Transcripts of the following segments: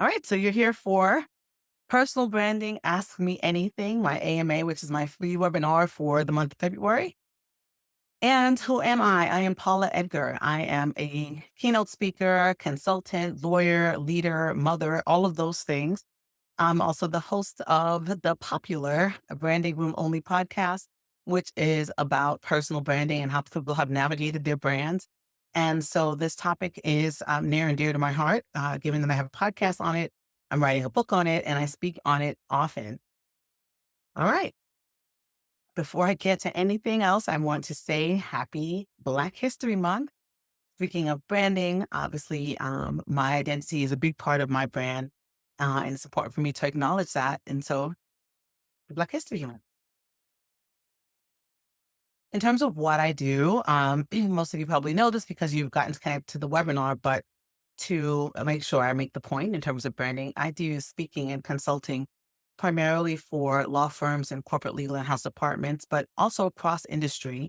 All right, so you're here for Personal Branding Ask Me Anything, my AMA, which is my free webinar for the month of February. And who am I? I am Paula Edgar. I am a keynote speaker, consultant, lawyer, leader, mother, all of those things. I'm also the host of the popular Branding Room Only podcast, which is about personal branding and how people have navigated their brands. And so this topic is near and dear to my heart, given that I have a podcast on it, I'm writing a book on it, and I speak on it often. All right. Before I get to anything else, I want to say happy Black History Month. Speaking of branding, obviously, my identity is a big part of my brand, and it's important for me to acknowledge that. And so, Black History Month. In terms of what I do, most of you probably know this because you've gotten to connect to the webinar, but to make sure I make the point in terms of branding, I do speaking and consulting primarily for law firms and corporate legal and house departments, but also across industry.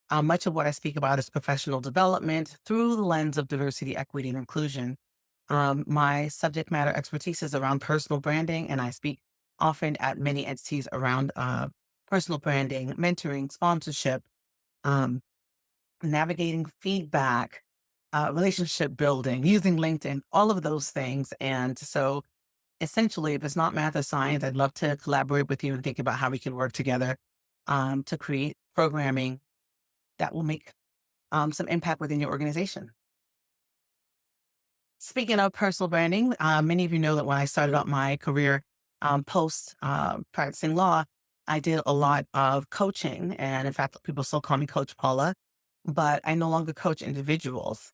Much of what I speak about is professional development through the lens of diversity, equity, and inclusion. My subject matter expertise is around personal branding, and I speak often at many entities around personal branding, mentoring, sponsorship, um, navigating feedback, relationship building, using LinkedIn, all of those things. And so, essentially, if it's not math or science, I'd love to collaborate with you and think about how we can work together to create programming that will make some impact within your organization. Speaking of personal branding, many of you know that when I started out my career post practicing law, I did a lot of coaching. And in fact, people still call me Coach Paula, but I no longer coach individuals.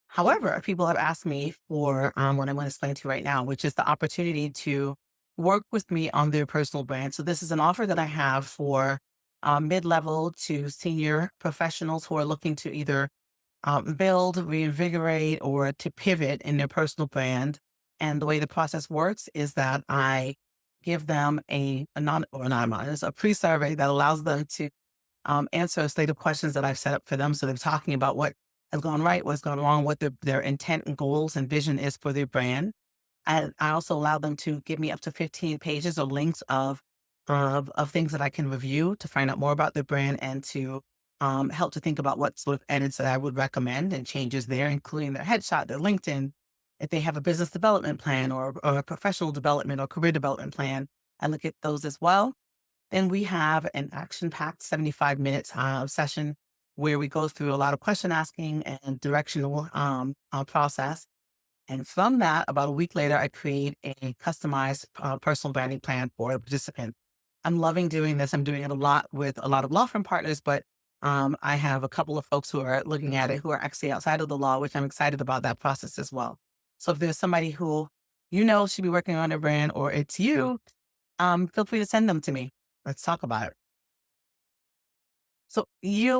However, people have asked me for what I'm going to explain to you right now, which is the opportunity to work with me on their personal brand. So, this is an offer that I have for mid level to senior professionals who are looking to either build, reinvigorate, or to pivot in their personal brand. And the way the process works is that I give them a pre-survey that allows them to answer a slate of questions that I've set up for them. So they're talking about what has gone right, what's gone wrong, what their intent and goals and vision is for their brand. And I also allow them to give me up to 15 pages or links of things that I can review to find out more about their brand and to help to think about what sort of edits that I would recommend and changes there, including their headshot, their LinkedIn, if they have a business development plan or a professional development or career development plan. I look at those as well. Then we have an action-packed 75 minutes session where we go through a lot of question asking and directional process. And from that, about a week later, I create a customized personal branding plan for a participant. I'm loving doing this. I'm doing it a lot with a lot of law firm partners, but I have a couple of folks who are looking at it who are actually outside of the law, which I'm excited about that process as well. So if there's somebody who you know should be working on their brand or it's you, feel free to send them to me. Let's talk about it. So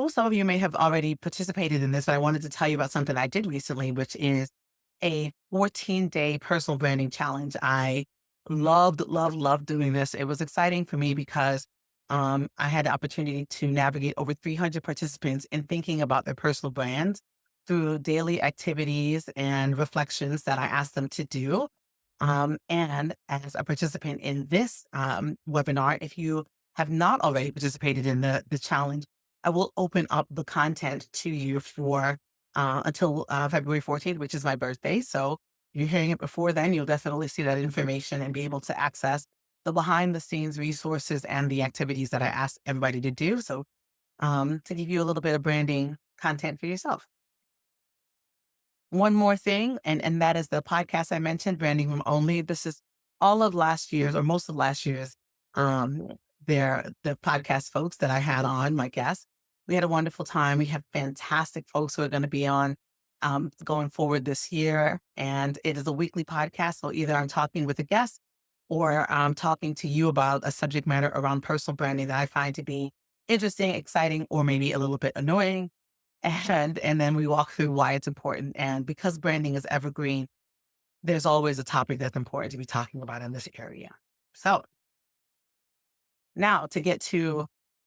some of you may have already participated in this, but I wanted to tell you about something I did recently, which is a 14-day personal branding challenge. I loved doing this. It was exciting for me because I had the opportunity to navigate over 300 participants in thinking about their personal brands through daily activities and reflections that I asked them to do. And as a participant in this webinar, if you have not already participated in the challenge, I will open up the content to you for until February 14th, which is my birthday. So if you're hearing it before then, you'll definitely see that information and be able to access the behind the scenes resources and the activities that I asked everybody to do. So to give you a little bit of branding content for yourself. One more thing, and that is the podcast I mentioned, Branding Room Only. This is all of last year's or most of last year's um the podcast folks that I had on, my guests. We had a wonderful time. We have fantastic folks who are going to be on going forward this year. And it is a weekly podcast. So either I'm talking with a guest or I'm talking to you about a subject matter around personal branding that I find to be interesting, exciting, or maybe a little bit annoying. And then we walk through why it's important. And because branding is evergreen, there's always a topic that's important to be talking about in this area. So now to get to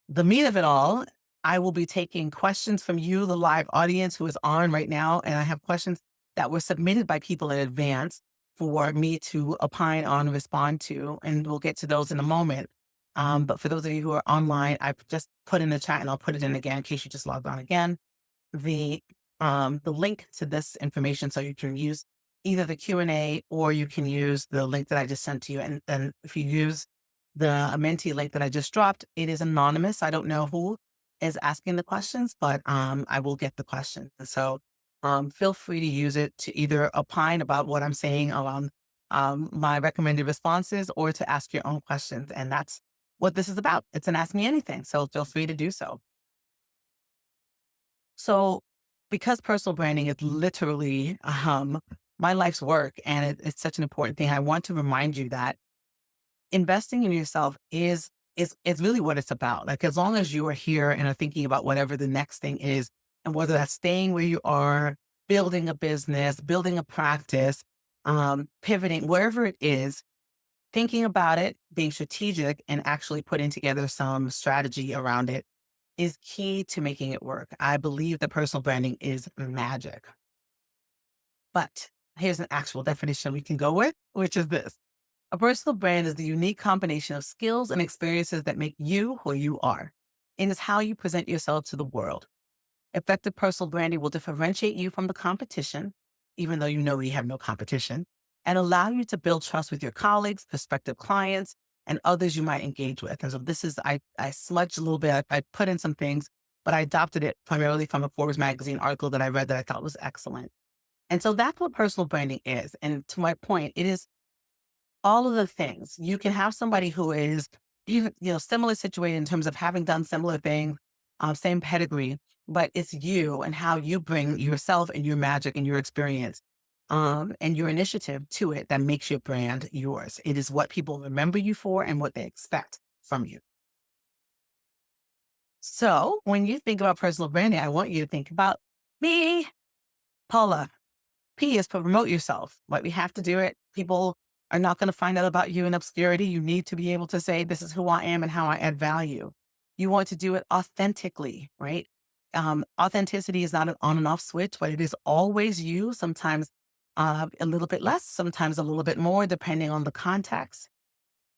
the meat of it all, I will be taking questions from you, the live audience who is on right now. And I have questions that were submitted by people in advance for me to opine on and respond to, and we'll get to those in a moment. But for those of you who are online, I've just put in the chat and I'll put it in again in case you just logged on again the the link to this information so you can use either the Q&A or you can use the link that I just sent to you. And then if you use the Menti link that I just dropped, it is anonymous. I don't know who is asking the questions, but I will get the question. And so feel free to use it to either opine about what I'm saying around my recommended responses or to ask your own questions. And that's what this is about. It's an Ask Me Anything. So feel free to do so. So, because personal branding is literally my life's work and it's such an important thing, I want to remind you that investing in yourself is really what it's about. Like as long as you are here and are thinking about whatever the next thing is, and whether that's staying where you are, building a business, building a practice, pivoting, wherever it is, thinking about it, being strategic, and actually putting together some strategy around it is key to making it work. I believe that personal branding is magic. But here's an actual definition we can go with, which is this. A personal brand is the unique combination of skills and experiences that make you who you are. And it's how you present yourself to the world. Effective personal branding will differentiate you from the competition, even though you know you have no competition, and allow you to build trust with your colleagues, prospective clients, and others you might engage with. And so this is, I smudged a little bit, I put in some things, but I adopted it primarily from a Forbes magazine article that I read that I thought was excellent. And so that's what personal branding is. And to my point, it is all of the things. You can have somebody who is even, similar situated in terms of having done similar things, same pedigree, but it's you and how you bring yourself and your magic and your experience, and your initiative to it that makes your brand yours. It is what people remember you for and what they expect from you. So when you think about personal branding, I want you to think about me, Paula. P is to promote yourself. Like we have to do it. People are not going to find out about you in obscurity. You need to be able to say, this is who I am and how I add value. You want to do it authentically, right? Authenticity is not an on and off switch, but it is always you. Sometimes a little bit less, sometimes a little bit more, depending on the context.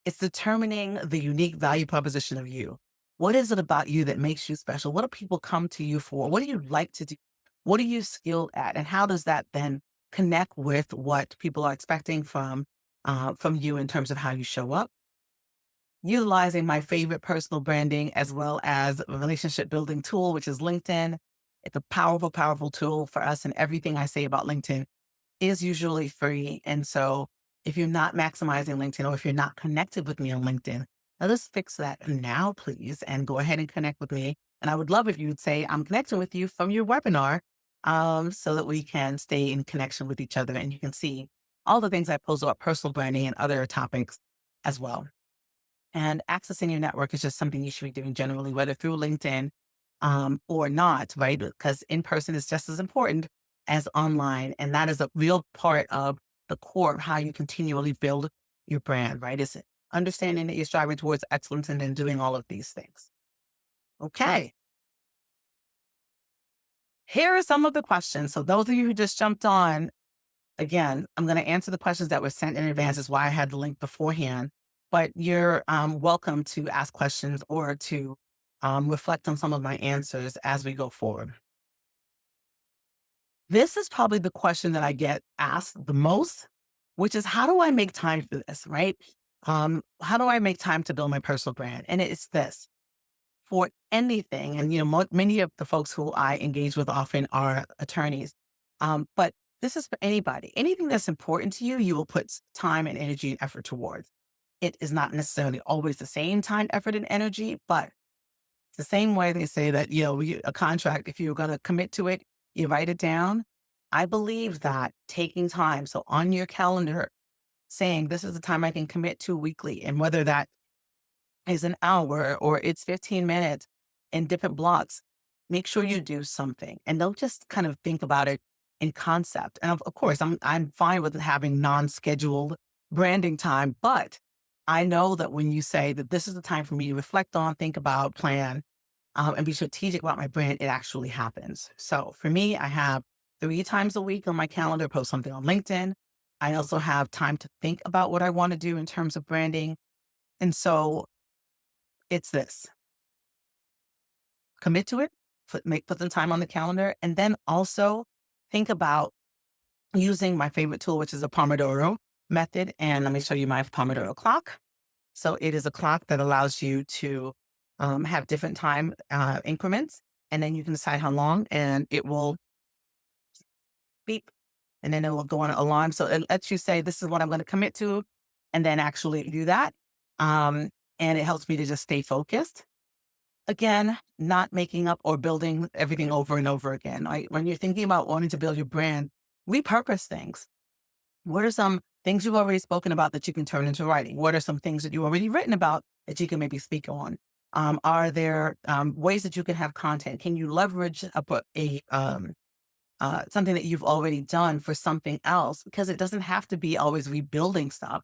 It's determining the unique value proposition of you. What is it about you that makes you special? What do people come to you for? What do you like to do? What are you skilled at? And how does that then connect with what people are expecting from you in terms of how you show up? Utilizing my favorite personal branding as well as a relationship building tool, which is LinkedIn. It's a powerful, powerful tool for us. And everything I say about LinkedIn is usually free. And so if you're not maximizing LinkedIn or if you're not connected with me on LinkedIn, let us fix that now, please, and go ahead and connect with me. And I would love if you'd say, I'm connecting with you from your webinar, so that we can stay in connection with each other and you can see all the things I post about personal branding and other topics as well. And accessing your network is just something you should be doing generally, whether through LinkedIn or not, right? Because in person is just as important as online. And that is a real part of the core of how you continually build your brand, right? Is understanding that you're striving towards excellence and then doing all of these things. Okay. Here are some of the questions. So those of you who just jumped on, again, I'm going to answer the questions that were sent in advance. Is why I had the link beforehand. But you're welcome to ask questions or to reflect on some of my answers as we go forward. This is probably the question that I get asked the most, which is how do I make time for this, right? How do I make time to build my personal brand? And it's this for anything. And, many of the folks who I engage with often are attorneys. But this is for anybody. Anything that's important to you, you will put time and energy and effort towards. It is not necessarily always the same time, effort, and energy, but it's the same way they say that, a contract, if you're going to commit to it, you write it down. I believe that taking time, so on your calendar, saying this is the time I can commit to weekly, and whether that is an hour or it's 15 minutes in different blocks, make sure you do something and don't just kind of think about it in concept. And of course, I'm fine with having non-scheduled branding time, but I know that when you say that this is the time for me to reflect on, think about, plan, and be strategic about my brand, it actually happens. So for me, I have 3 times a week on my calendar, post something on LinkedIn. I also have time to think about what I want to do in terms of branding. And so it's this: commit to it, put some time on the calendar, and then also think about using my favorite tool, which is a Pomodoro method. And let me show you my Pomodoro clock. So it is a clock that allows you to have different time increments, and then you can decide how long, and it will beep, and then it will go on an alarm. So it lets you say, "This is what I'm going to commit to," and then actually do that. Um, and it helps me to just stay focused. Again, not making up or building everything over and over again. When you're thinking about wanting to build your brand, repurpose things. What are some things you've already spoken about that you can turn into writing? What are some things that you've already written about that you can maybe speak on? Are there ways that you can have content? Can you leverage something that you've already done for something else? Because it doesn't have to be always rebuilding stuff.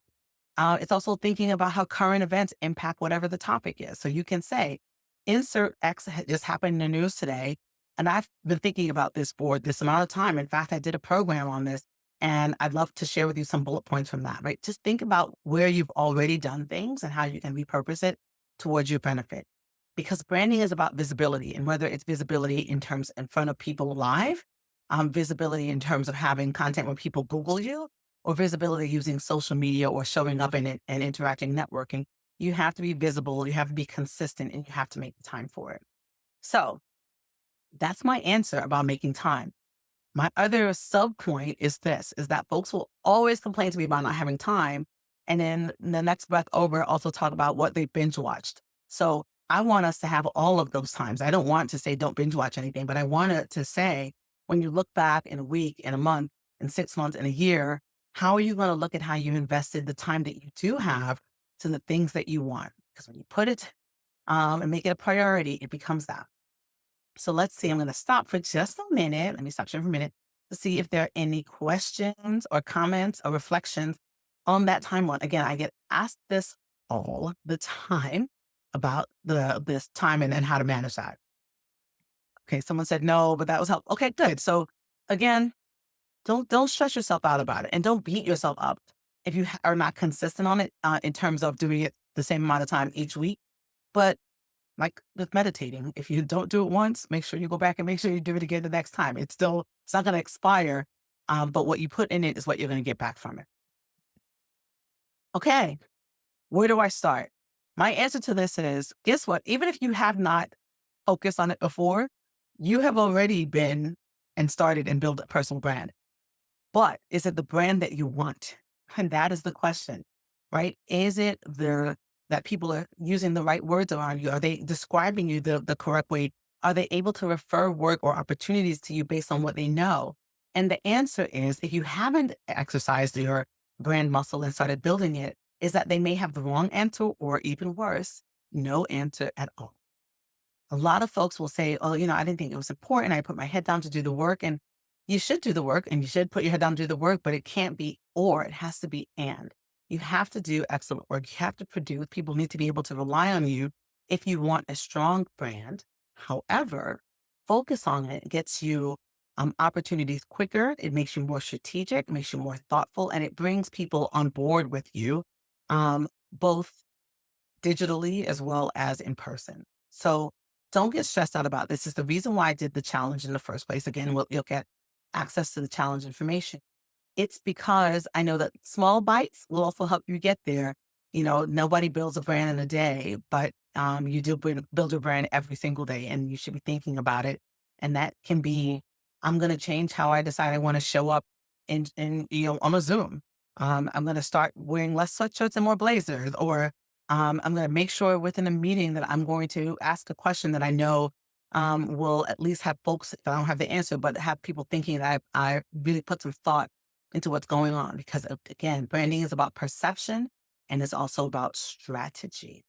It's also thinking about how current events impact whatever the topic is. So you can say, insert X just happened in the news today. And I've been thinking about this for this amount of time. In fact, I did a program on this, and I'd love to share with you some bullet points from that, right? Just think about where you've already done things and how you can repurpose it towards your benefit. Because branding is about visibility, and whether it's visibility in terms in front of people live, visibility in terms of having content when people Google you, or visibility using social media or showing up in it and interacting, networking. You have to be visible, you have to be consistent, and you have to make the time for it. So that's my answer about making time. My other sub point is this, is that folks will always complain to me about not having time. And then the next breath over also talk about what they binge watched. So I want us to have all of those times. I don't want to say don't binge watch anything, but I wanted to say, when you look back in a week, in a month, in 6 months, in a year, how are you going to look at how you invested the time that you do have to the things that you want? Because when you put it and make it a priority, it becomes that. So let's see, I'm going to stop for just a minute. Let me stop sharing for a minute to see if there are any questions or comments or reflections on that timeline. Again, I get asked this all the time about this time and how to manage that. Okay, someone said no, but that was help. Okay, good. So again, don't stress yourself out about it, and don't beat yourself up if you are not consistent on it in terms of doing it the same amount of time each week. But like with meditating, if you don't do it once, make sure you go back and make sure you do it again the next time. It's not going to expire, but what you put in it is what you're going to get back from it. Okay, where do I start? My answer to this is, guess what? Even if you have not focused on it before, you have already been and started and built a personal brand. But is it the brand that you want? And that is the question, right? Is it that people are using the right words around you? Are they describing you the correct way? Are they able to refer work or opportunities to you based on what they know? And the answer is, if you haven't exercised your brand muscle and started building it, is that they may have the wrong answer, or even worse, no answer at all. A lot of folks will say, "Oh, I didn't think it was important. I put my head down to do the work." And you should do the work, and you should put your head down to do the work, but it can't be or, it has to be and. You have to do excellent work. You have to produce. People need to be able to rely on you if you want a strong brand. However, focus on it gets you opportunities quicker. It makes you more strategic, makes you more thoughtful, and it brings people on board with you, both digitally as well as in person. So don't get stressed out about this. Is the reason why I did the challenge in the first place. Again, you'll get access to the challenge information. It's because I know that small bites will also help you get there. Nobody builds a brand in a day, but you do build a brand every single day, and you should be thinking about it. And that can be, I'm going to change how I decide I want to show up on a Zoom. I'm going to start wearing less sweatshirts and more blazers, or I'm going to make sure within a meeting that I'm going to ask a question that I know will at least have folks, if I don't have the answer, but have people thinking that I really put some thought into what's going on. Because again, branding is about perception, and it's also about strategy,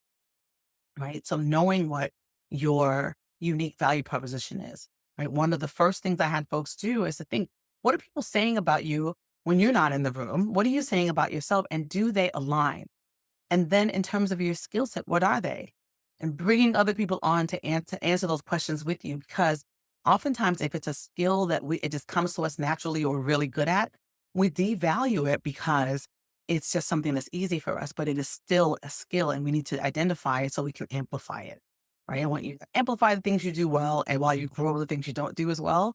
right? So knowing what your unique value proposition is, right? One of the first things I had folks do is to think, what are people saying about you when you're not in the room? What are you saying about yourself? And do they align? And then in terms of your skill set, what are they? And bringing other people on to answer those questions with you, because oftentimes if it's a skill that it just comes to us naturally or really good at, we devalue it because it's just something that's easy for us, but it is still a skill and we need to identify it so we can amplify it. Right. I want you to amplify the things you do well and while you grow the things you don't do as well.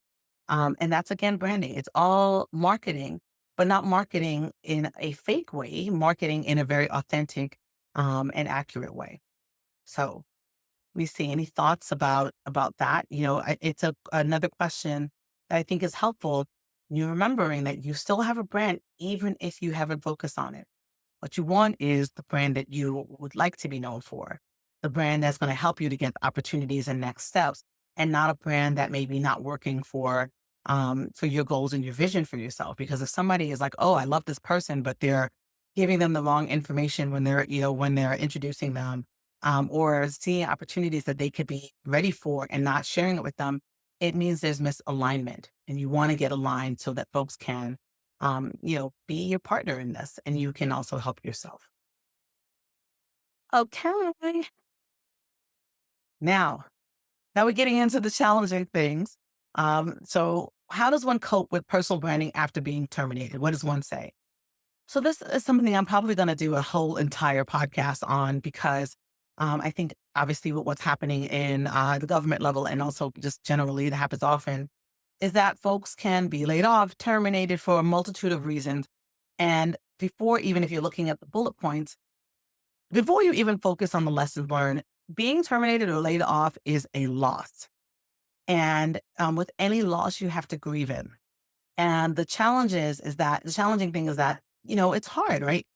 And that's again branding. It's all marketing, but not marketing in a fake way, marketing in a very authentic and accurate way. So let me see any thoughts about that. It's another question that I think is helpful. You remembering that you still have a brand even if you haven't focused on it. What you want is the brand that you would like to be known for, the brand that's going to help you to get opportunities and next steps, and not a brand that may be not working for your goals and your vision for yourself. Because if somebody is like, "Oh, I love this person," but they're giving them the wrong information when they're introducing them, or seeing opportunities that they could be ready for and not sharing it with them, it means there's misalignment, and you want to get aligned so that folks can be your partner in this and you can also help yourself. Okay. Now, now we're getting into the challenging things. So how does one cope with personal branding after being terminated? What does one say? So this is something I'm probably going to do a whole entire podcast on because I think obviously with what's happening in the government level and also just generally that happens often is that folks can be laid off, terminated for a multitude of reasons. And before, even if you're looking at the bullet points, before you even focus on the lessons learned, being terminated or laid off is a loss. And with any loss, you have to grieve it. And is that the challenging thing is that, it's hard, right?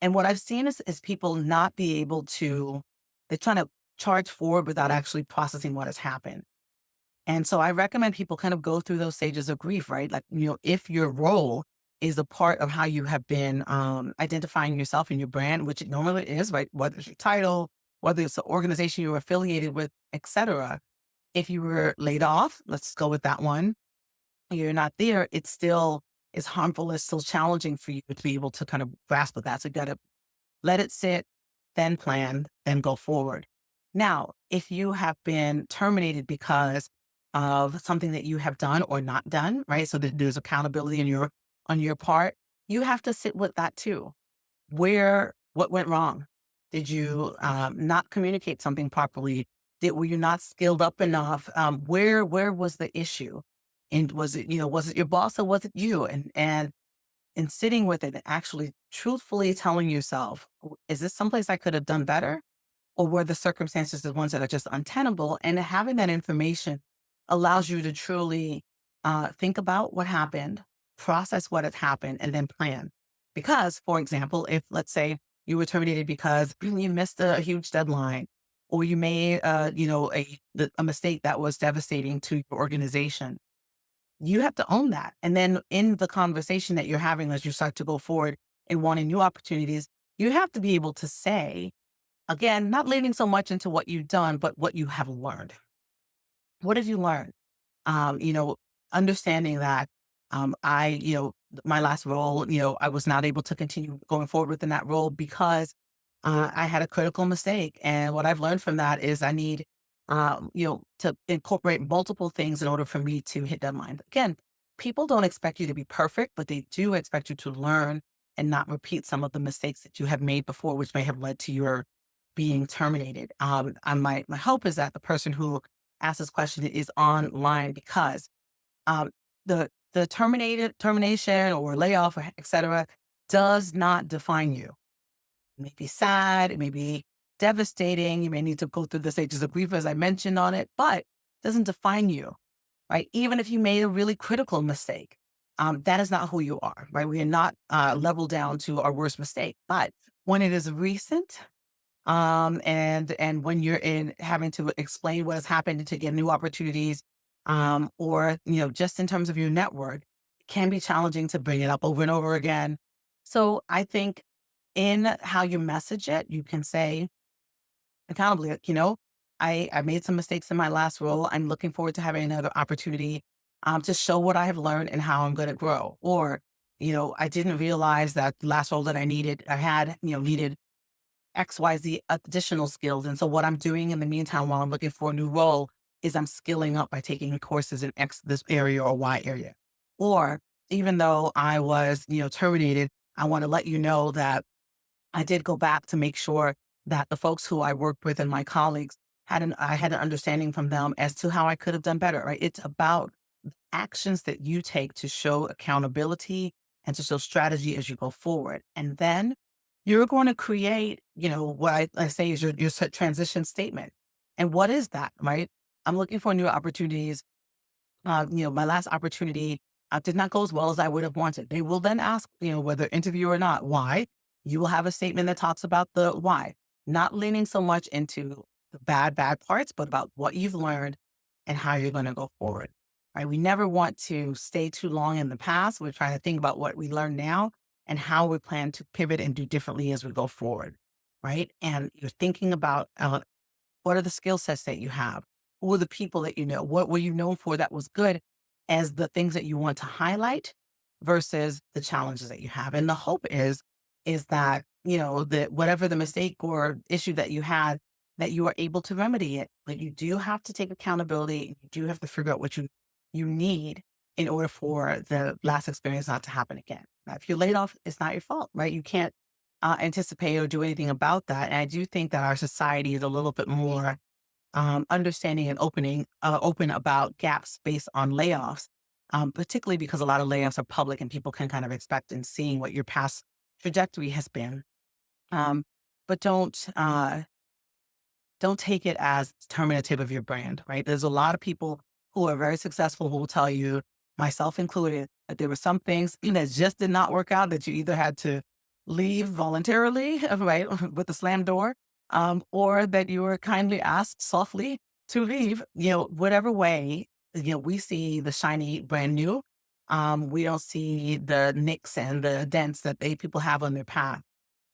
And what I've seen is people not be able to, they're trying to charge forward without actually processing what has happened. And so I recommend people kind of go through those stages of grief, right? Like, if your role is a part of how you have been identifying yourself and your brand, which it normally is, right? Whether it's your title, whether it's the organization you're affiliated with, etc. If you were laid off, let's go with that one. You're not there, it still is harmful. It's still challenging for you to be able to kind of grasp with that. So you got to let it sit, then plan, then go forward. Now, if you have been terminated because of something that you have done or not done, right? So that there's accountability on your part, you have to sit with that too. What went wrong? Did you not communicate something properly? Were you not skilled up enough? Where was the issue? And was it your boss or was it you? And sitting with it and actually truthfully telling yourself, is this someplace I could have done better? Or were the circumstances the ones that are just untenable? And having that information allows you to truly think about what happened, process what has happened, and then plan. Because, for example, if let's say you were terminated because you missed a huge deadline, or you made a mistake that was devastating to your organization, you have to own that. And then in the conversation that you're having as you start to go forward and wanting new opportunities, you have to be able to say, again, not leaning so much into what you've done, but what you have learned. What have you learned? Um, you know, Understanding that my last role, I was not able to continue going forward within that role because I had a critical mistake. And what I've learned from that is I need, to incorporate multiple things in order for me to hit deadline. Again, people don't expect you to be perfect, but they do expect you to learn and not repeat some of the mistakes that you have made before, which may have led to your being terminated. And my hope is that the person who asked this question is online because um, the termination or layoff, or et cetera, does not define you. It may be sad, it may be devastating. You may need to go through the stages of grief, as I mentioned on it, but it doesn't define you, right? Even if you made a really critical mistake, that is not who you are, right? We are not leveled down to our worst mistake. But when it is recent, and when you're in having to explain what has happened to get new opportunities, or just in terms of your network, it can be challenging to bring it up over and over again. So I think in how you message it, you can say accountably, like, I made some mistakes in my last role. I'm looking forward to having another opportunity to show what I have learned and how I'm going to grow. Or, I didn't realize that the last role that I had, needed XYZ additional skills. And so what I'm doing in the meantime while I'm looking for a new role is I'm skilling up by taking courses in X this area or Y area. Or even though I was, terminated, I want to let you know that I did go back to make sure that the folks who I worked with and my colleagues I had an understanding from them as to how I could have done better, right? It's about actions that you take to show accountability and to show strategy as you go forward. And then you're going to create, what I say is your transition statement. And what is that, right? I'm looking for new opportunities. My last opportunity did not go as well as I would have wanted. They will then ask, whether interview or not, why. You will have a statement that talks about the why, not leaning so much into the bad parts, but about what you've learned and how you're going to go forward. Right? We never want to stay too long in the past. We're trying to think about what we learn now and how we plan to pivot and do differently as we go forward. Right. And you're thinking about what are the skill sets that you have? Who are the people that you know? What were you known for that was good as the things that you want to highlight versus the challenges that you have? And the hope is that, that whatever the mistake or issue that you had, that you are able to remedy it. But you do have to take accountability. You do have to figure out what you need in order for the last experience not to happen again. Now, if you're laid off, it's not your fault, right? You can't anticipate or do anything about that. And I do think that our society is a little bit more understanding and open about gaps based on layoffs, particularly because a lot of layoffs are public and people can kind of expect and seeing what your past trajectory has been. Um, but don't take it as terminative of your brand, right? There's a lot of people who are very successful who will tell you, myself included, that there were some things that just did not work out, that you either had to leave voluntarily, right, with the slam door, or that you were kindly asked softly to leave. Whatever way, we see the shiny brand new. We don't see the nicks and the dents that people have on their path.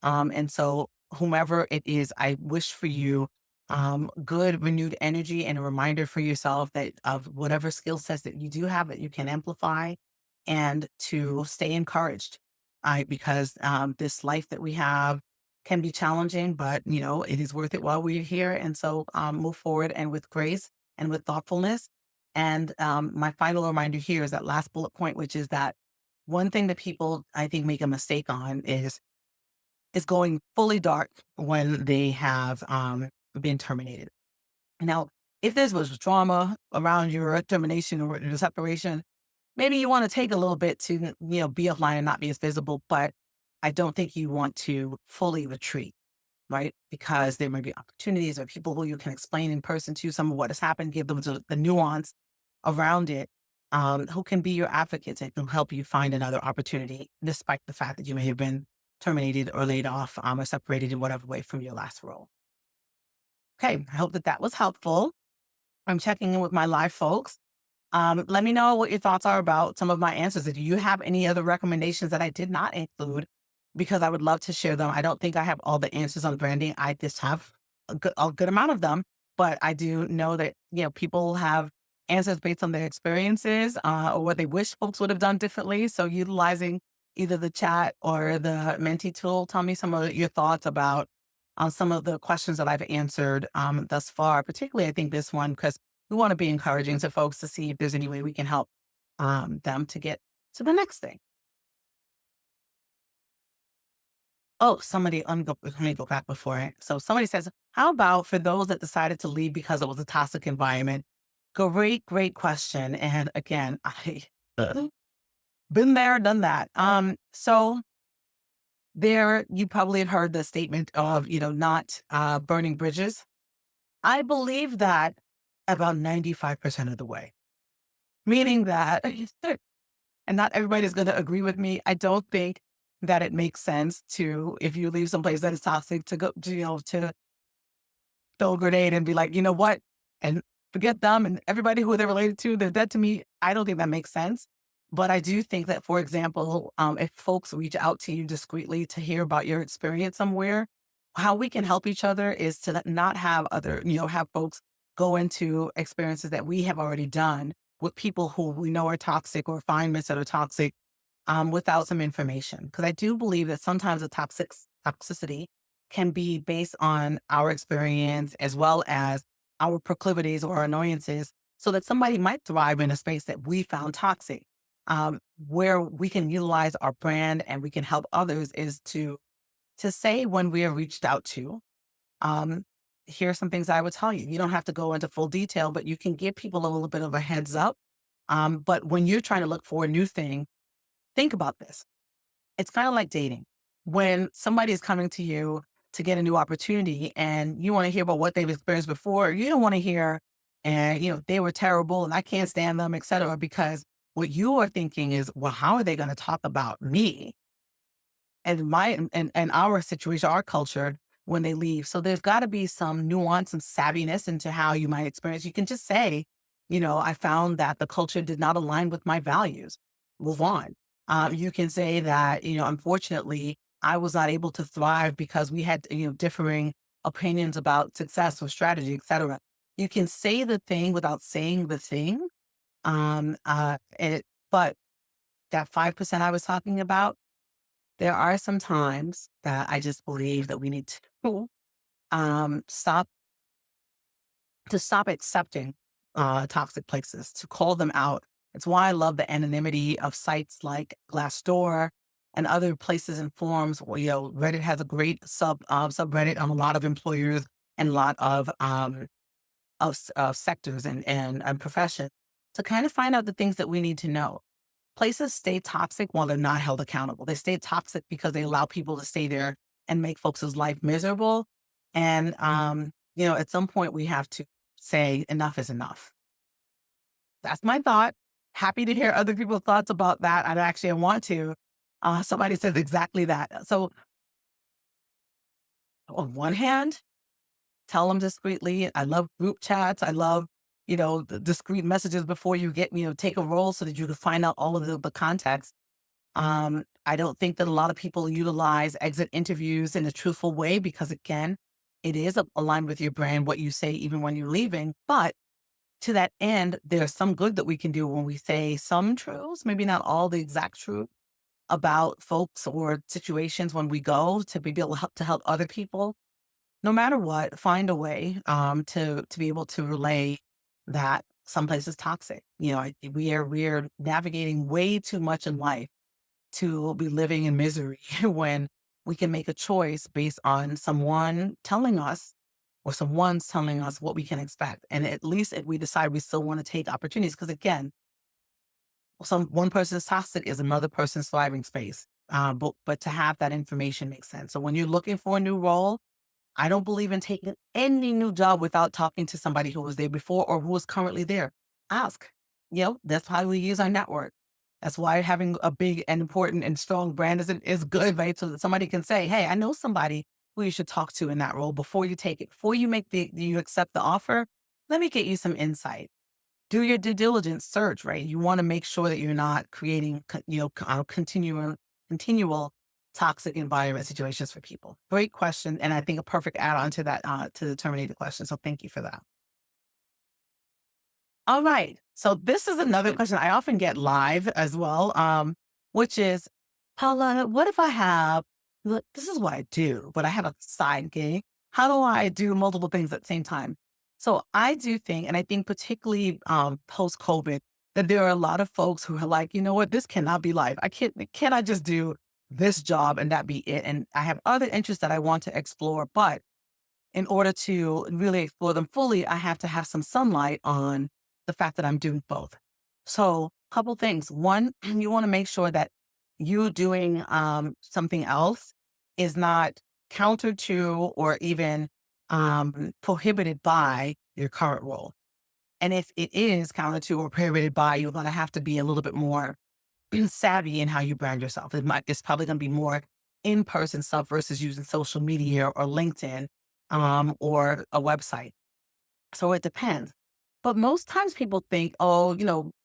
And so, whomever it is, I wish for you good renewed energy and a reminder for yourself that of whatever skill sets that you do have that you can amplify and to stay encouraged. Because this life that we have can be challenging, but it is worth it while we're here. And so move forward and with grace and with thoughtfulness. And my final reminder here is that last bullet point, which is that one thing that people I think make a mistake on is going fully dark when they have been terminated. Now, if this was drama around your termination or your separation, maybe you want to take a little bit to, be offline and not be as visible, but I don't think you want to fully retreat, right? Because there may be opportunities or people who you can explain in person to some of what has happened, give them the nuance around it, who can be your advocates and can help you find another opportunity, despite the fact that you may have been terminated or laid off or separated in whatever way from your last role. Okay, I hope that that was helpful. I'm checking in with my live folks. Let me know what your thoughts are about some of my answers. Do you have any other recommendations that I did not include? Because I would love to share them. I don't think I have all the answers on branding. I just have a good amount of them, but I do know that people have answers based on their experiences or what they wish folks would have done differently. So utilizing either the chat or the Menti tool, tell me some of your thoughts about some of the questions that I've answered thus far. Particularly, I think this one because we want to be encouraging to folks to see if there's any way we can help them to get to the next thing. Oh, let me go back before it. So somebody says, how about for those that decided to leave because it was a toxic environment? Great, great question. And again, I been there, done that. So there, you probably have heard the statement of, not burning bridges. I believe that about 95% of the way, meaning that and not everybody is going to agree with me. I don't think that it makes sense to, if you leave someplace that is toxic, to go, to throw a grenade and be like, you know what, and forget them and everybody who they're related to, they're dead to me. I don't think that makes sense. But I do think that, for example, if folks reach out to you discreetly to hear about your experience somewhere, how we can help each other is to not have have folks go into experiences that we have already done with people who we know are toxic or environments that are toxic without some information. Because I do believe that sometimes the toxicity can be based on our experience as well as our proclivities or annoyances, so that somebody might thrive in a space that we found toxic. where we can utilize our brand and we can help others is to say when we are reached out to, um, here are some things I would tell you. You don't have to go into full detail, but you can give people a little bit of a heads up. But when you're trying to look for a new thing, think about this. It's kind of like dating. When somebody is coming to you to get a new opportunity and you want to hear about what they've experienced before, you don't want to hear, and they were terrible and I can't stand them, etc. Because what you are thinking is, well, how are they going to talk about me and and our situation, our culture when they leave? So there's got to be some nuance and savviness into how you might experience. You can just say, I found that the culture did not align with my values. Move on. You can say that, unfortunately, I was not able to thrive because we had, differing opinions about success or strategy, etc. You can say the thing without saying the thing. But that 5% I was talking about, there are some times that I just believe that we need to stop stop accepting toxic places, to call them out. It's why I love the anonymity of sites like Glassdoor and other places and forums. Where, Reddit has a great subreddit on a lot of employers and a lot of sectors and professions, to kind of find out the things that we need to know. Places stay toxic while they're not held accountable. They stay toxic because they allow people to stay there and make folks' life miserable. And, at some point we have to say enough is enough. That's my thought. Happy to hear other people's thoughts about that. I want to. Somebody says exactly that. So on one hand, tell them discreetly. I love group chats. I love, the discreet messages before you take a role so that you can find out all of the context. I don't think that a lot of people utilize exit interviews in a truthful way because, again, it is aligned with your brand, what you say, even when you're leaving. But to that end, there's some good that we can do when we say some truths, maybe not all the exact truth about folks or situations when we go, to be able to help other people. No matter what, find a way to be able to relay that someplace is toxic. We are navigating way too much in life to be living in misery when we can make a choice based on someone telling us or someone's telling us what we can expect. And at least if we decide we still want to take opportunities, because again, one person's toxic is another person's thriving space. But to have that information makes sense. So when you're looking for a new role, I don't believe in taking any new job without talking to somebody who was there before or who is currently there. Ask. That's how we use our network. That's why having a big and important and strong brand is good, right? So that somebody can say, "Hey, I know somebody who you should talk to in that role before you take it, before you accept the offer. Let me get you some insight. Do your due diligence search, right? You want to make sure that you're not creating, continual toxic environment situations for people. Great question. And I think a perfect add on to that, to the terminated question. So thank you for that. All right. So this is another question I often get live as well, which is, Paula, what if I have, look, this is what I do, but I have a side gig. How do I do multiple things at the same time? So I do think, and I think particularly post COVID, that there are a lot of folks who are like, you know what, this cannot be life. Can I just do this job and that be it? And I have other interests that I want to explore, but in order to really explore them fully, I have to have some sunlight on the fact that I'm doing both. So, couple things. One, you want to make sure that you doing something else is not counter to or even prohibited by your current role. And if it is counter to or prohibited by, you're going to have to be a little bit more savvy in how you brand yourself. It's probably going to be more in-person stuff versus using social media or LinkedIn, or a website. So it depends. But most times people think, oh,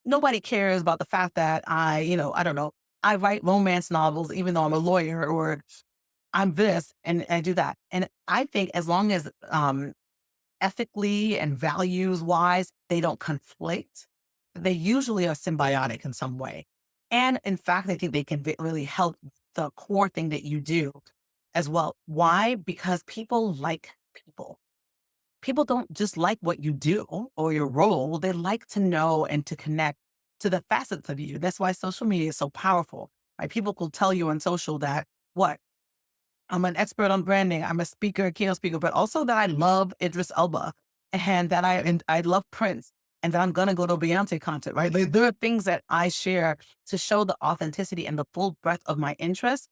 nobody cares about the fact that I don't know, I write romance novels, even though I'm a lawyer, or I'm this and I do that. And I think as long as ethically and values wise, they don't conflict, they usually are symbiotic in some way. And in fact, I think they can really help the core thing that you do as well. Why? Because people like people. People don't just like what you do or your role. They like to know and to connect to the facets of you. That's why social media is so powerful. Right? People will tell you on social that what I'm an expert on branding. I'm a speaker, a keynote speaker, but also that I love Idris Elba and that I love Prince and that I'm gonna go to Beyonce concert, right? Like, there are things that I share to show the authenticity and the full breadth of my interests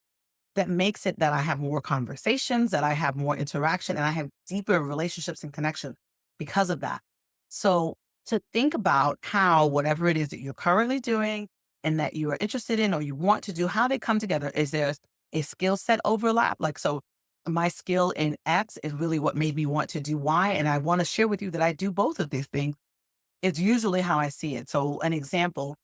that makes it that I have more conversations, that I have more interaction, and I have deeper relationships and connections because of that. So to think about how whatever it is that you're currently doing and that you are interested in or you want to do, how they come together. Is there a skill set overlap? Like, so my skill in X is really what made me want to do Y. And I want to share with you that I do both of these things. It's usually how I see it. So an example,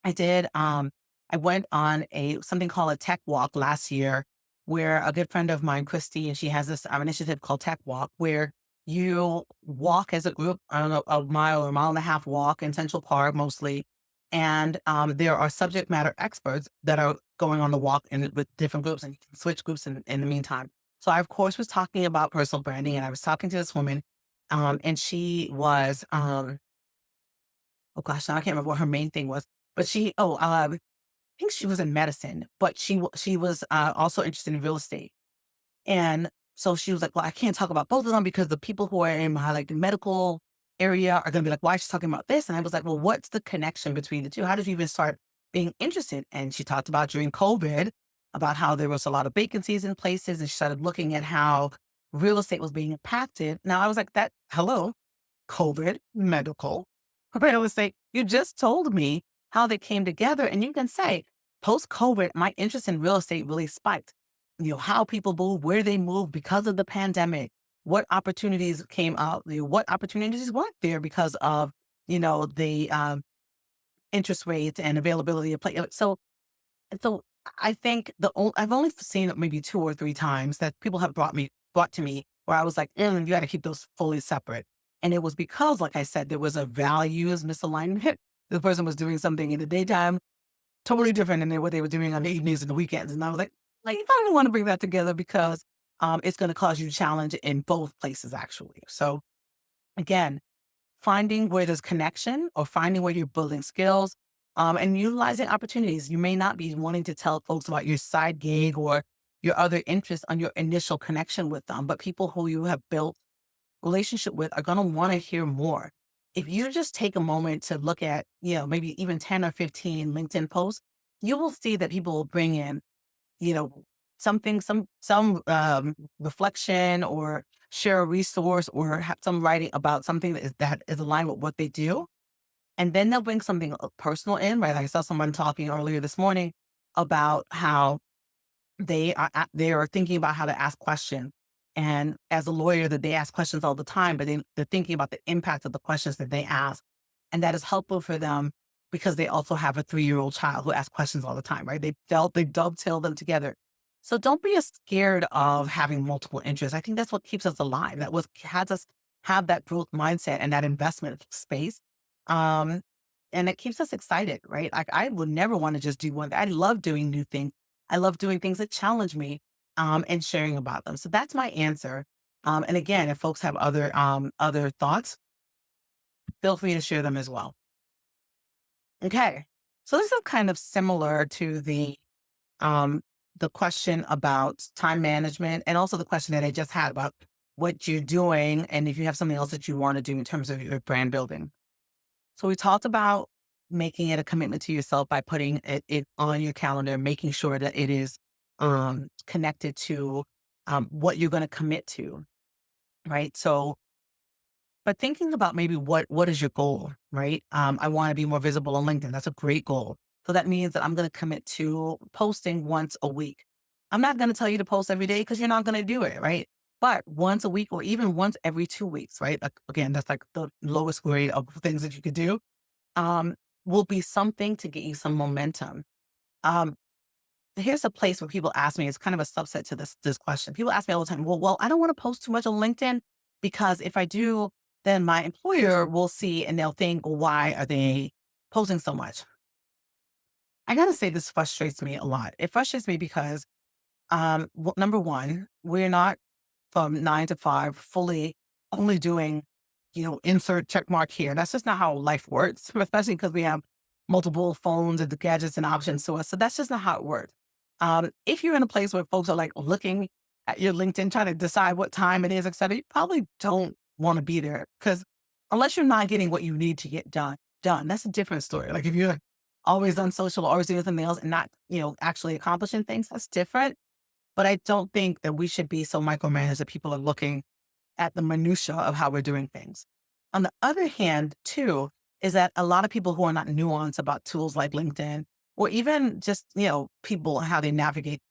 I did, I went on something called a tech walk last year where a good friend of mine, Christy, and she has this initiative called Tech Walk where you walk as a group, I don't know, a mile or a mile and a half walk in Central Park mostly. And there are subject matter experts that are going on the walk with different groups and you can switch groups in the meantime. So I, of course, was talking about personal branding and I was talking to this woman and she was, oh gosh, now I can't remember what her main thing was, but I think she was in medicine, but she was also interested in real estate. And so she was like, "Well, I can't talk about both of them because the people who are in my like the medical area are going to be like, why is she talking about this?" And I was like, "Well, what's the connection between the two? How did you even start being interested?" And she talked about during COVID about how there was a lot of vacancies in places, and she started looking at how real estate was being impacted. Now I was like, "That hello." COVID, medical, real estate. You just told me how they came together. And you can say, post COVID, my interest in real estate really spiked. You know, how people move, where they move because of the pandemic, what opportunities came out, what opportunities weren't there because of, the interest rates and availability of play. So I think I've only seen it maybe 2 or 3 times that people have brought to me where I was like, you got to keep those fully separate." And it was because, like I said, there was a values misalignment. The person was doing something in the daytime totally different than what they were doing on the evenings and the weekends. And I was like, you probably want to bring that together because it's going to cause you challenge in both places, actually. So again, finding where there's connection or finding where you're building skills and utilizing opportunities. You may not be wanting to tell folks about your side gig or your other interests on your initial connection with them, but people who you have built relationship with are going to want to hear more. If you just take a moment to look at, maybe even 10 or 15 LinkedIn posts, you will see that people will bring in you know, something, some reflection or share a resource or have some writing about something that is aligned with what they do. And then they'll bring something personal in, right? Like I saw someone talking earlier this morning about how they are thinking about how to ask questions. And as a lawyer, that they ask questions all the time, but they're thinking about the impact of the questions that they ask. And that is helpful for them because they also have a 3-year-old child who asks questions all the time, right? They dovetail them together. So don't be scared of having multiple interests. I think that's what keeps us alive. That what has us have that growth mindset and that investment space. Um, and it keeps us excited, right? Like I would never want to just do one. I love doing new things. I love doing things that challenge me and sharing about them. So that's my answer. And again, if folks have other thoughts, feel free to share them as well. Okay. So this is kind of similar to um, the question about time management and also the question that I just had about what you're doing and if you have something else that you want to do in terms of your brand building. So we talked about making it a commitment to yourself by putting it on your calendar, making sure that it is connected to what you're going to commit to, right? So, but thinking about maybe what is your goal, right? I want to be more visible on LinkedIn. That's a great goal. So that means that I'm going to commit to posting once a week. I'm not going to tell you to post every day because you're not going to do it, right? But once a week or even once every 2 weeks, right? Like, again, that's like the lowest grade of things that you could do um, will be something to get you some momentum. Um, Here's a place where people ask me, it's kind of a subset to this question. People ask me all the time, well, I don't want to post too much on LinkedIn because if I do, then my employer will see and they'll think, well, why are they posting so much? I gotta say, this frustrates me a lot. It frustrates me because, number one, we're not from 9 to 5 fully only doing, insert check mark here. That's just not how life works, especially because we have multiple phones and the gadgets and options to us. So that's just not how it works. If you're in a place where folks are like looking at your LinkedIn, trying to decide what time it is, et cetera, you probably don't want to be there because unless you're not getting what you need to get done, that's a different story. Like if you're always on social, always doing something else and not, actually accomplishing things, that's different. But I don't think that we should be so micromanaged that people are looking at the minutia of how we're doing things. On the other hand, too, is that a lot of people who are not nuanced about tools like LinkedIn, or even just, people, how they navigate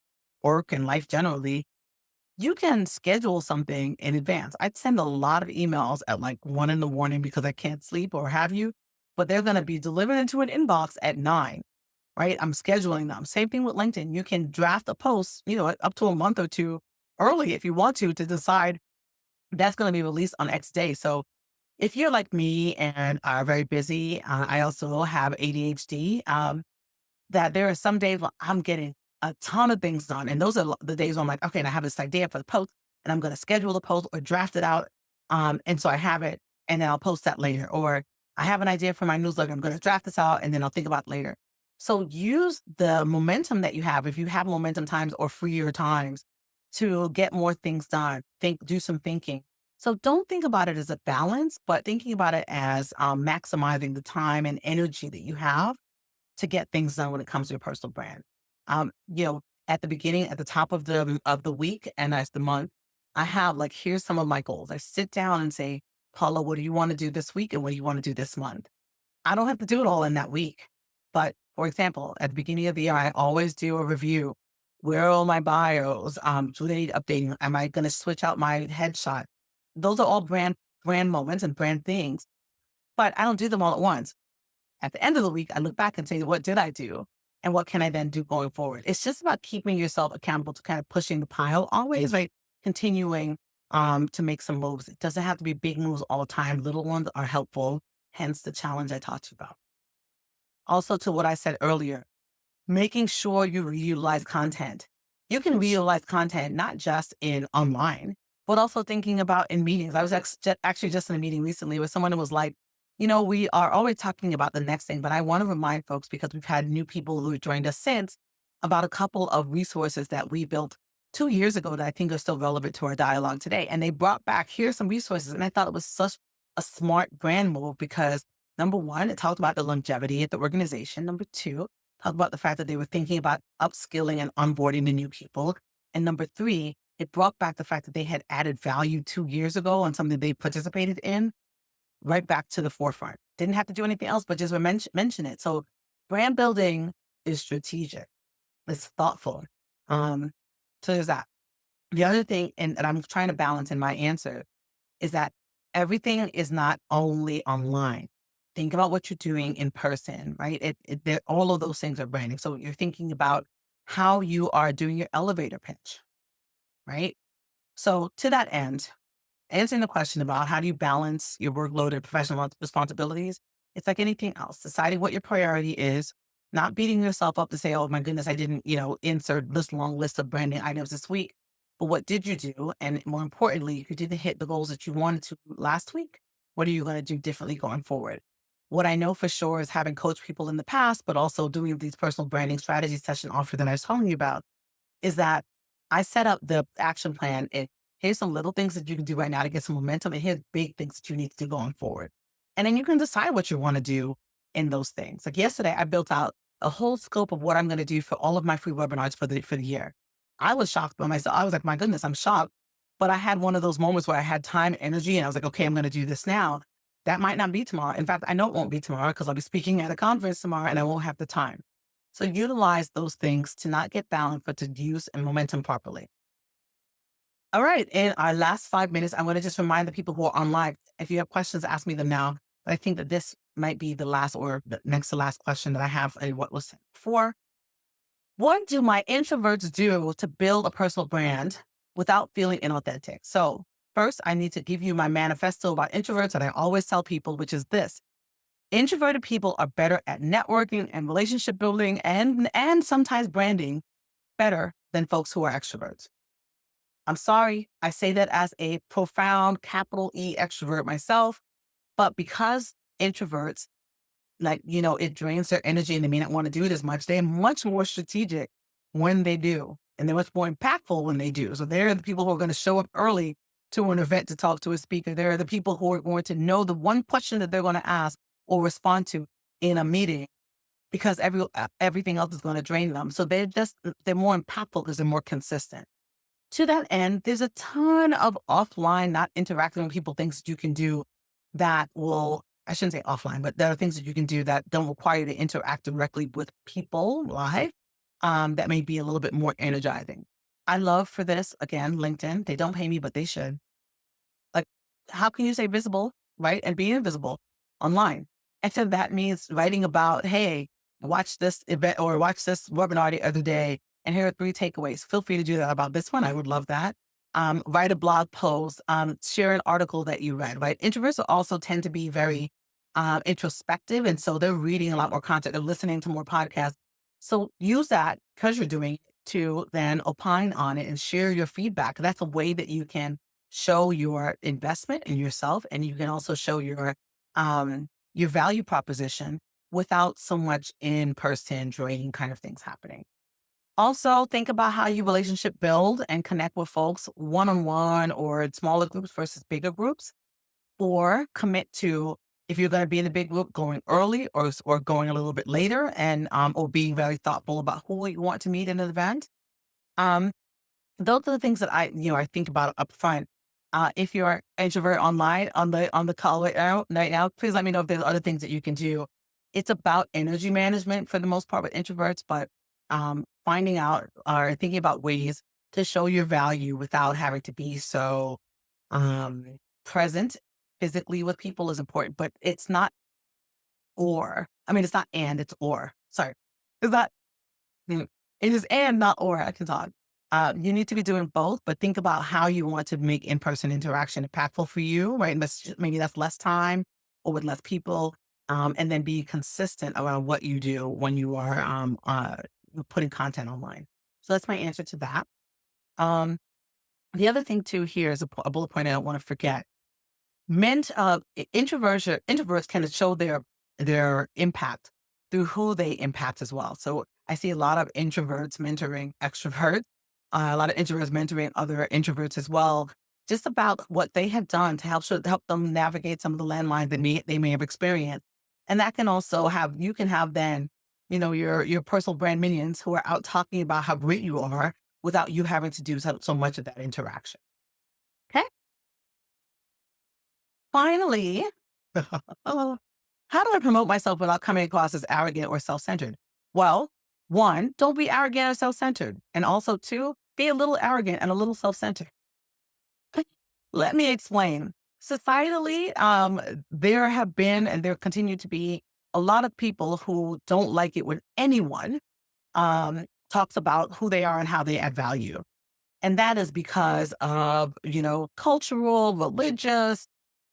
work and life generally, you can schedule something in advance. I'd send a lot of emails at like 1 in the morning because I can't sleep or have you, but they're going to be delivered into an inbox at 9, right? I'm scheduling them. Same thing with LinkedIn. You can draft a post, up to a month or two early if you want to decide that's going to be released on X day. So if you're like me and are very busy, I also have ADHD. That there are some days where I'm getting a ton of things done. And those are the days where I'm like, okay, and I have this idea for the post and I'm going to schedule the post or draft it out. And so I have it and then I'll post that later. Or I have an idea for my newsletter. I'm going to draft this out and then I'll think about it later. So use the momentum that you have. If you have momentum times or freer times to get more things done, do some thinking. So don't think about it as a balance, but thinking about it as maximizing the time and energy that you have to get things done when it comes to your personal brand. At the beginning, at the top of the week and as the month, I have like, here's some of my goals. I sit down and say, Paula, what do you want to do this week? And what do you want to do this month? I don't have to do it all in that week. But for example, at the beginning of the year, I always do a review. Where are all my bios? Do they need updating? Am I going to switch out my headshot? Those are all brand moments and brand things, but I don't do them all at once. At the end of the week, I look back and say, what did I do? And what can I then do going forward? It's just about keeping yourself accountable to kind of pushing the pile always, right? Continuing to make some moves. It doesn't have to be big moves all the time. Little ones are helpful, hence the challenge I talked about. Also, to what I said earlier, making sure you reutilize content. You can reutilize content not just in online, but also thinking about in meetings. I was actually just in a meeting recently with someone who was like, we are always talking about the next thing, but I want to remind folks because we've had new people who have joined us since about a couple of resources that we built 2 years ago that I think are still relevant to our dialogue today. And they brought back, here's some resources. And I thought it was such a smart brand move because number one, it talked about the longevity at the organization. Number two, talk about the fact that they were thinking about upskilling and onboarding the new people. And number three, it brought back the fact that they had added value 2 years ago on something they participated in, right back to the forefront. Didn't have to do anything else, but just mention it. So brand building is strategic. It's thoughtful. Um, so there's that. The other thing, and I'm trying to balance in my answer, is that everything is not only online. Think about what you're doing in person, right? All of those things are branding. So you're thinking about how you are doing your elevator pitch, right? So to that end, answering the question about how do you balance your workload and professional responsibilities, it's like anything else, deciding what your priority is, not beating yourself up to say, oh my goodness, I didn't, insert this long list of branding items this week. But what did you do? And more importantly, if you didn't hit the goals that you wanted to last week, what are you going to do differently going forward? What I know for sure is having coached people in the past, but also doing these personal branding strategy session offer that I was telling you about, is that I set up the action plan. And here's some little things that you can do right now to get some momentum. And here's big things that you need to do going forward. And then you can decide what you want to do in those things. Like yesterday, I built out a whole scope of what I'm going to do for all of my free webinars for the year. I was shocked by myself. I was like, my goodness, I'm shocked. But I had one of those moments where I had time, energy, and I was like, okay, I'm going to do this now. That might not be tomorrow. In fact, I know it won't be tomorrow because I'll be speaking at a conference tomorrow and I won't have the time. So utilize those things to not get balanced, but to use and momentum properly. All right. In our last 5 minutes, I'm going to just remind the people who are online, if you have questions, ask me them now. But I think that this might be the last or the next to last question that I have what was sent before. What do my introverts do to build a personal brand without feeling inauthentic? So first, I need to give you my manifesto about introverts that I always tell people, which is this. Introverted people are better at networking and relationship building and sometimes branding better than folks who are extroverts. I'm sorry, I say that as a profound capital E extrovert myself, but because introverts like, it drains their energy and they may not want to do it as much. They're much more strategic when they do, and they're much more impactful when they do. So they're the people who are going to show up early to an event to talk to a speaker. They're the people who are going to know the one question that they're going to ask or respond to in a meeting because everything else is going to drain them. So they're more impactful because they're more consistent. To that end, there's a ton of offline, not interacting with people, things that you can do that will, I shouldn't say offline, but there are things that you can do that don't require you to interact directly with people live, that may be a little bit more energizing. I love for this, again, LinkedIn. They don't pay me, but they should. Like, how can you say visible, right? And be invisible online? And so that means writing about, hey, watch this event or watch this webinar the other day, and here are 3 takeaways. Feel free to do that about this one. I would love that. Write a blog post, share an article that you read, right? Introverts also tend to be very introspective. And so they're reading a lot more content, they're listening to more podcasts. So use that because you're doing it to then opine on it and share your feedback. That's a way that you can show your investment in yourself, and you can also show your value proposition without so much in-person draining kind of things happening. Also, think about how you relationship build and connect with folks one-on-one or in smaller groups versus bigger groups, or commit to, if you're going to be in a big group, going early or going a little bit later, and or being very thoughtful about who you want to meet in an event. Um, those are the things that I think about up front. If you're introvert online on the call right now, please let me know if there's other things that you can do. It's about energy management for the most part with introverts, but finding out or thinking about ways to show your value without having to be so um, present physically with people is important. But it's not it's not and, it's or. Sorry, is that Mm, it is and not or. I can talk. You need to be doing both, but think about how you want to make in-person interaction impactful for you, right? And maybe that's less time or with less people, and then be consistent around what you do when you are putting content online. So that's my answer to that. Um, the other thing too here is a bullet point I don't want to forget. Introverts can show their impact through who they impact as well. So I see a lot of introverts mentoring extroverts, a lot of introverts mentoring other introverts as well, just about what they have done to help them navigate some of the landmines that they may have experienced. And that can also you can have then, your personal brand minions who are out talking about how great you are without you having to do so much of that interaction. Okay. Finally, oh, how do I promote myself without coming across as arrogant or self-centered? Well, one, don't be arrogant or self-centered. And also, two, be a little arrogant and a little self-centered. Let me explain. Societally, there have been and there continue to be a lot of people who don't like it when anyone talks about who they are and how they add value. And that is because of, cultural, religious,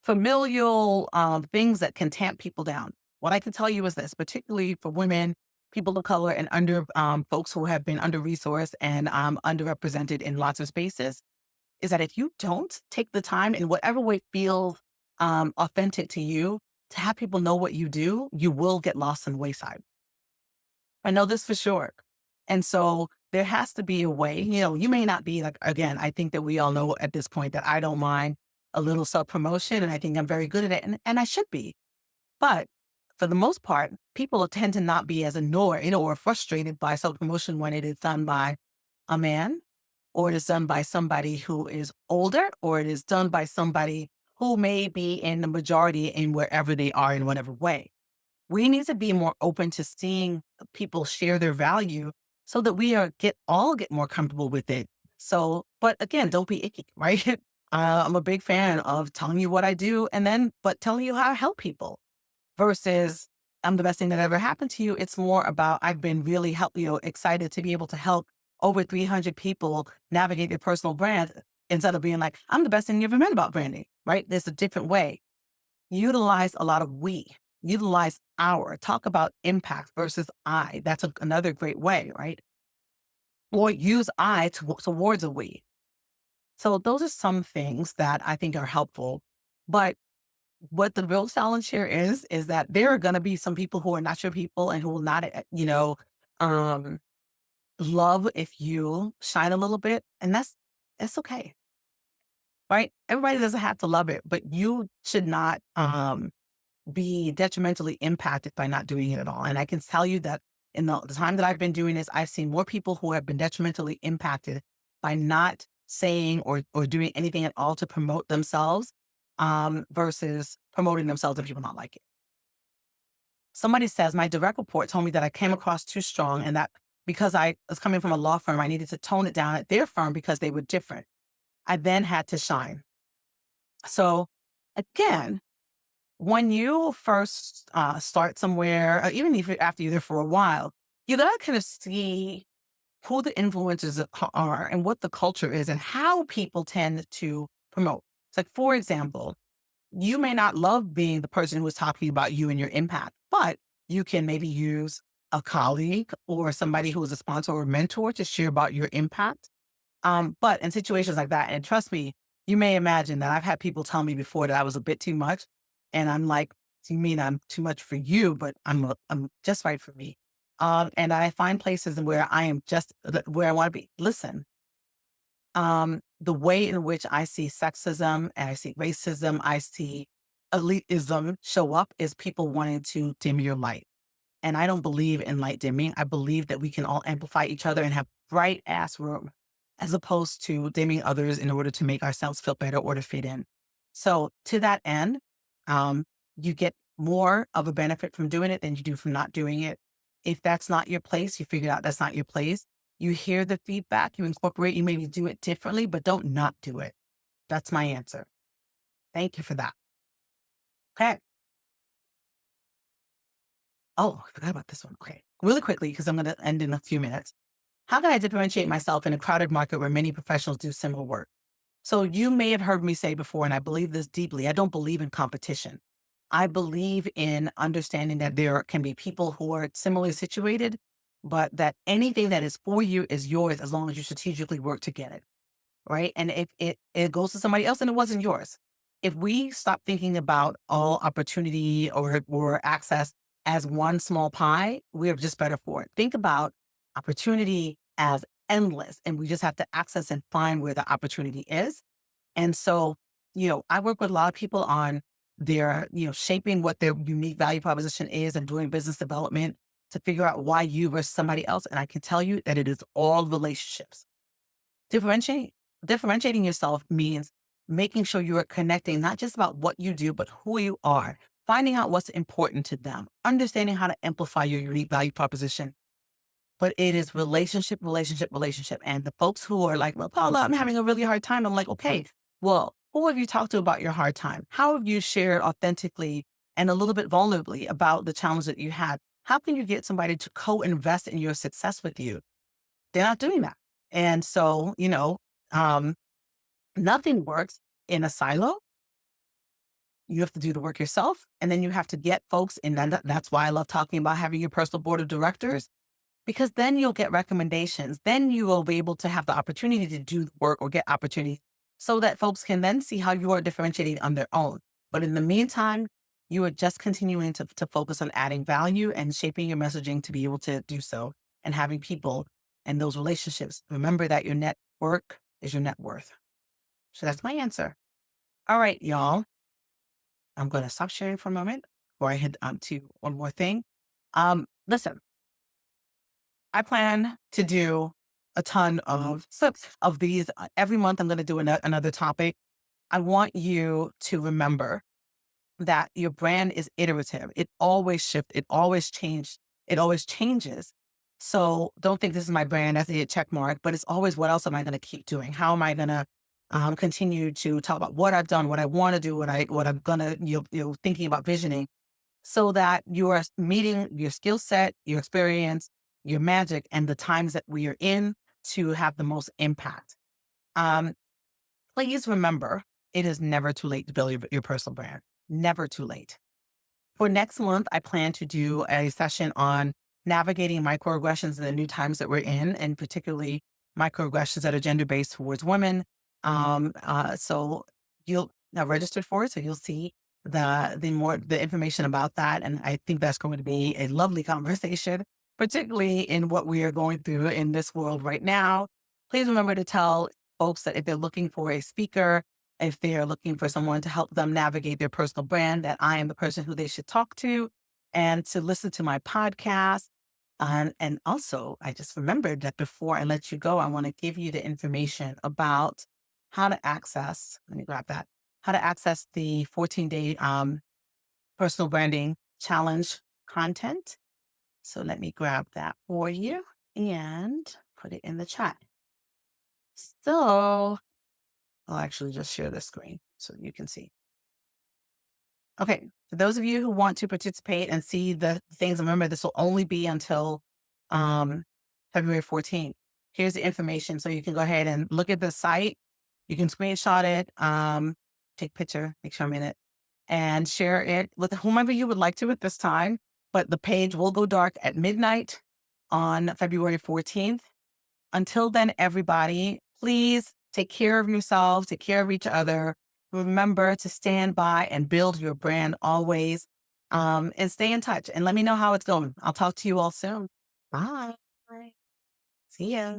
familial things that can tamp people down. What I can tell you is this, particularly for women, people of color, and under folks who have been under resourced and underrepresented in lots of spaces, is that if you don't take the time in whatever way feels authentic to you to have people know what you do, you will get lost in the wayside. I know this for sure. And so there has to be a way, you may not be like, again, I think that we all know at this point that I don't mind a little self promotion, and I think I'm very good at it, and I should be. But for the most part, people tend to not be as annoyed, or frustrated by self promotion when it is done by a man, or it is done by somebody who is older, or it is done by somebody who may be in the majority in wherever they are in whatever way. We need to be more open to seeing people share their value so that we all get more comfortable with it. So, but again, don't be icky, right? I'm a big fan of telling you what I do but telling you how I help people versus I'm the best thing that ever happened to you. It's more about I've been really excited to be able to help over 300 people navigate their personal brand instead of being like, I'm the best thing you ever met about branding, right? There's a different way. Utilize a lot of utilize talk about impact versus I. That's another great way, right? Or use towards a we. So those are some things that I think are helpful. But What the real challenge here is that there are going to be some people who are not your people and who will not, um, love if you shine a little bit. And that's okay. Right. Everybody doesn't have to love it, but you should not, be detrimentally impacted by not doing it at all. And I can tell you that in the time that I've been doing this, I've seen more people who have been detrimentally impacted by not saying or doing anything at all to promote themselves, versus promoting themselves and people not like it. Somebody says, my direct report told me that I came across too strong and that because I was coming from a law firm, I needed to tone it down at their firm because they were different. I then had to shine. So again, when you first start somewhere, or even if after you're there for a while, you gotta kind of see who the influencers are and what the culture is and how people tend to promote. It's like, for example, you may not love being the person who is talking about you and your impact, but you can maybe use a colleague or somebody who is a sponsor or mentor to share about your impact. But in situations like that, and trust me, you may imagine that I've had people tell me before that I was a bit too much. And I'm like, "Do you mean I'm too much for you, but I'm just right for me." And I find places where I am just where I want to be. Listen, the way in which I see sexism and I see racism, I see elitism show up is people wanting to dim your light. And I don't believe in light dimming. I believe that we can all amplify each other and have bright ass room as opposed to dimming others in order to make ourselves feel better or to fit in. So to that end, um, you get more of a benefit from doing it than you do from not doing it. If that's not your place, you figure out that's not your place. You hear the feedback, you incorporate, you maybe do it differently, but don't not do it. That's my answer. Thank you for that. Okay. Oh, I forgot about this one. Okay. Really quickly, because I'm going to end in a few minutes. How can I differentiate myself in a crowded market where many professionals do similar work? So you may have heard me say before, and I believe this deeply. I don't believe in competition. I believe in understanding that there can be people who are similarly situated, but that anything that is for you is yours as long as you strategically work to get it. Right. And if it goes to somebody else and it wasn't yours, if we stop thinking about all opportunity or access as one small pie, we're just better for it. Think about opportunity as endless, and we just have to access and find where the opportunity is. And so, I work with a lot of people on their, shaping what their unique value proposition is and doing business development to figure out why you versus somebody else. And I can tell you that it is all relationships. Differentiate Differentiating yourself means making sure you are connecting not just about what you do, but who you are, finding out what's important to them, understanding how to amplify your unique value proposition. But it is relationship, relationship, relationship. And the folks who are like, well, Paula, I'm having a really hard time. I'm like, okay, well, who have you talked to about your hard time? How have you shared authentically and a little bit vulnerably about the challenge that you had? How can you get somebody to co-invest in your success with you? They're not doing that. And so, um, nothing works in a silo. You have to do the work yourself. And then you have to get folks. And then that's why I love talking about having your personal board of directors, because then you'll get recommendations. Then you will be able to have the opportunity to do the work or get opportunity so that folks can then see how you are differentiating on their own. But in the meantime, you are just continuing to focus on adding value and shaping your messaging to be able to do so and having people and those relationships. Remember that your network is your net worth. So that's my answer. All right, y'all. I'm going to stop sharing for a moment before I head on to one more thing. Listen, I plan to do a ton of slips of these. Every month, I'm going to do another topic. I want you to remember that your brand is iterative. It always shifts. It always changes. So don't think this is my brand as a check mark, but it's always what else am I going to keep doing? How am I going to continue to talk about what I've done, what I want to do, what I'm going to, thinking about visioning so that you are meeting your skill set, your experience, your magic, and the times that we are in to have the most impact. Um, Please remember, it is never too late to build your personal brand. Never too late. For next month, I plan to do a session on navigating microaggressions in the new times that we're in, and particularly microaggressions that are gender based towards women. So you'll now register for it, so you'll see the information about that. And I think that's going to be a lovely conversation, particularly in what we are going through in this world right now. Please remember to tell folks that if they're looking for a speaker, if they are looking for someone to help them navigate their personal brand, that I am the person who they should talk to, and to listen to my podcast. And also, I just remembered that before I let you go, I want to give you the information about how to access, let me grab that, how to access the 14-day personal branding challenge content. So let me grab that for you and put it in the chat. So I'll actually just share the screen so you can see. Okay, for those of you who want to participate and see the things, remember this will only be until um, February 14th. Here's the information, so you can go ahead and look at the site. You can screenshot it, take a picture, make sure I'm in it, and share it with whomever you would like to at this time. But the page will go dark at midnight on February 14th. Until then, everybody, please take care of yourselves, take care of each other. Remember to stand by and build your brand always. And stay in touch and let me know how it's going. I'll talk to you all soon. Bye. Bye. See ya.